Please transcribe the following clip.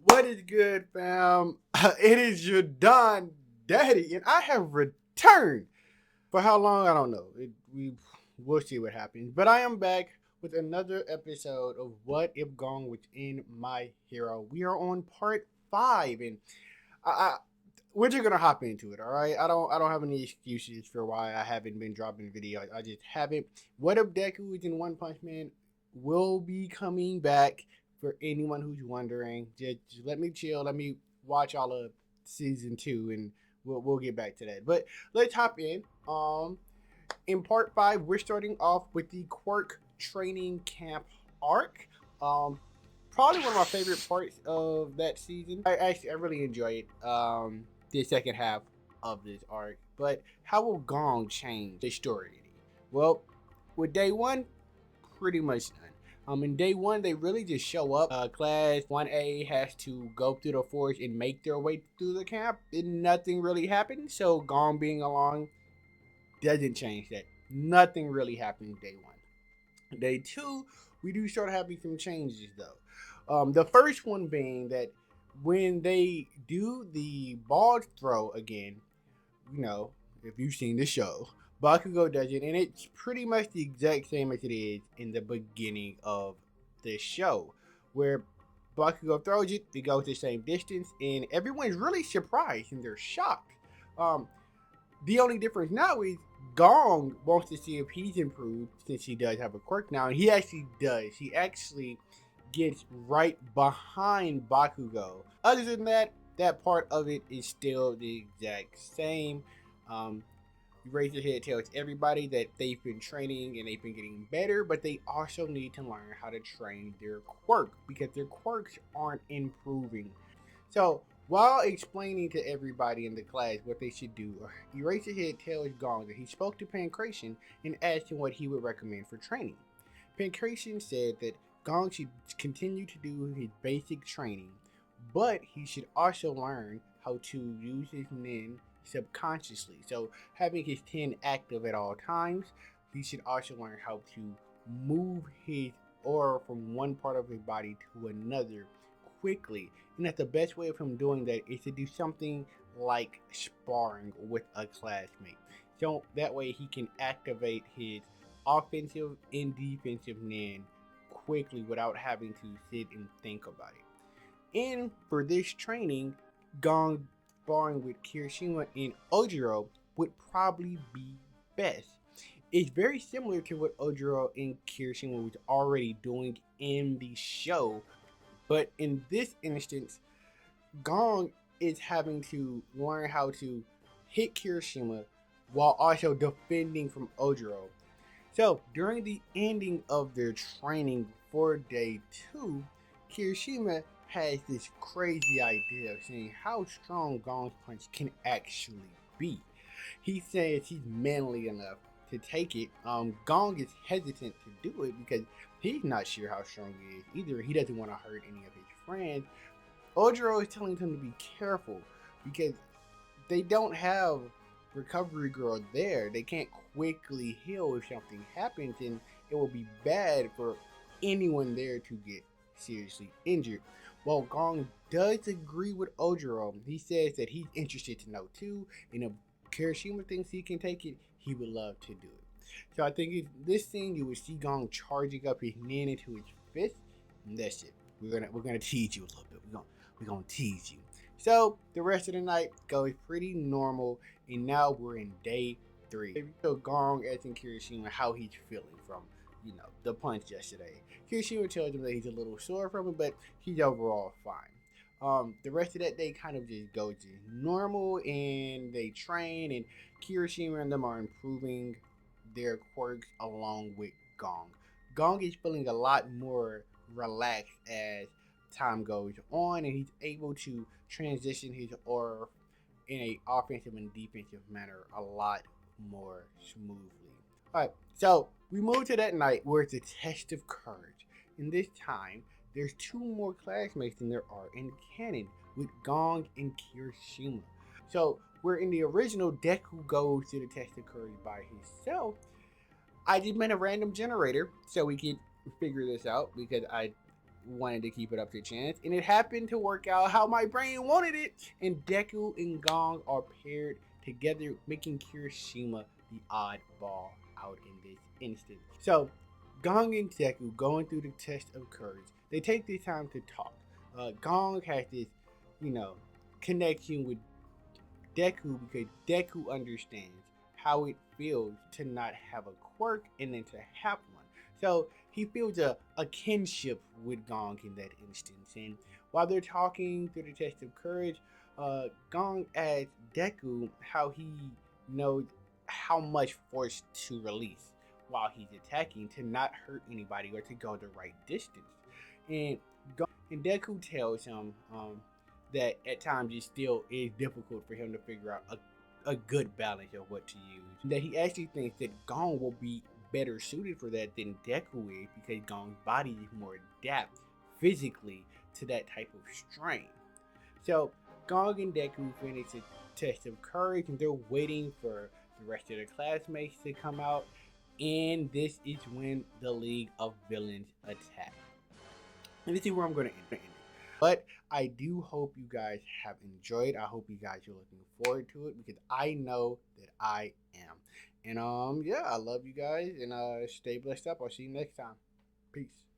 What is good, fam? It is your Don Daddy, and I have returned. For how long, I don't know. We'll see what happens. But I am back with another episode of What If Gone Within My Hero. We are on part 5, and I we're just gonna hop into it. All right. I don't have any excuses for why I haven't been dropping videos. I just haven't. What If Deku is in One Punch Man will be coming back. For anyone who's wondering, just let me chill. Let me watch all of season 2, and we'll get back to that. But let's hop in. In part 5, we're starting off with the Quirk training camp arc. Probably one of my favorite parts of that season. I really enjoy it. The second half of this arc. But how will Gong change the story? Well, with day one, pretty much none. In day one, they really just show up. Class 1A has to go through the forest and make their way through the camp, and nothing really happens. So Gong being along doesn't change that. Nothing really happens day one. Day two, we do start having some changes though. The first one being that when they do the ball throw again, you know, if you've seen the show, Bakugo does it, and it's pretty much the exact same as it is in the beginning of the show, where Bakugo throws it, it goes the same distance, and everyone's really surprised and they're shocked. Um, the only difference now is Gong wants to see if he's improved since he does have a quirk now, and he actually does. He actually gets right behind Bakugo. Other than that, that part of it is still the exact same. Um, Razor Head tells everybody that they've been training and they've been getting better, but they also need to learn how to train their quirk because their quirks aren't improving. So, while explaining to everybody in the class what they should do, Eraserhead tells Gong that he spoke to Pancration and asked him what he would recommend for training. Pancration said that Gong should continue to do his basic training, but he should also learn how to use his Nen subconsciously. So, having his Ten active at all times, he should also learn how to move his aura from one part of his body to another quickly. And that the best way of him doing that is to do something like sparring with a classmate. So that way he can activate his offensive and defensive Nen quickly without having to sit and think about it. And for this training, Gong sparring with Kirishima and Ojiro would probably be best. It's very similar to what Ojiro and Kirishima was already doing in the show, but in this instance, Gong is having to learn how to hit Kirishima while also defending from Ojiro. So during the ending of their training for day 2, Kirishima has this crazy idea of seeing how strong Gong's punch can actually be. He says he's manly enough to take it. Gong is hesitant to do it because he's not sure how strong he is either. He doesn't want to hurt any of his friends. Ojiro is telling him to be careful because they don't have recovery girl there. They can't quickly heal if something happens, and it will be bad for anyone there to get seriously injured. While Gong does agree with Ojiro, he says that he's interested to know too, and if Kirishima thinks he can take it, he would love to do it. So I think in this scene you would see Gong charging up his Nen into his fist, and that's it. We're gonna tease you a little bit. We're gonna tease you. So the rest of the night goes pretty normal, and now we're in day 3. So Gong asking Kirishima how he's feeling from, the punch yesterday. Kirishima tells him that he's a little sore from it, but he's overall fine. The rest of that day kind of just goes normal, and they train, and Kirishima and them are improving their quirks along with Gong. Gong is feeling a lot more relaxed as time goes on, and he's able to transition his aura in a offensive and defensive manner a lot more smoothly. All right, so we move to that night where it's a test of courage, and this time there's 2 more classmates than there are in canon with Gong and Kirishima. So where in the original Deku goes to the test of courage by himself, I just made a random generator so we could figure this out because I wanted to keep it up to chance, and it happened to work out how my brain wanted it. And Deku and Gong are paired together, making Kirishima the oddball out in this instance. So, Gong and Deku going through the test of courage. They take the time to talk. Gong has this, you know, connection with Deku because Deku understands how it feels to not have a quirk and then to have one. So he feels a kinship with Gong in that instance. And while they're talking through the test of courage, Gong asks Deku how he knows how much force to release while he's attacking to not hurt anybody or to go the right distance. And and Deku tells him that at times it still is difficult for him to figure out a good balance of what to use. That he actually thinks that Gong will be better suited for that than Deku is because Gong's body is more adapt physically to that type of strain. So Gong and Deku finish the test of courage and they're waiting for the rest of their classmates to come out. And this is when the League of Villains attack. And this is where I'm going to end it. But I do hope you guys have enjoyed. I hope you guys are looking forward to it because I know that I am. And yeah, I love you guys and stay blessed up. I'll see you next time. Peace.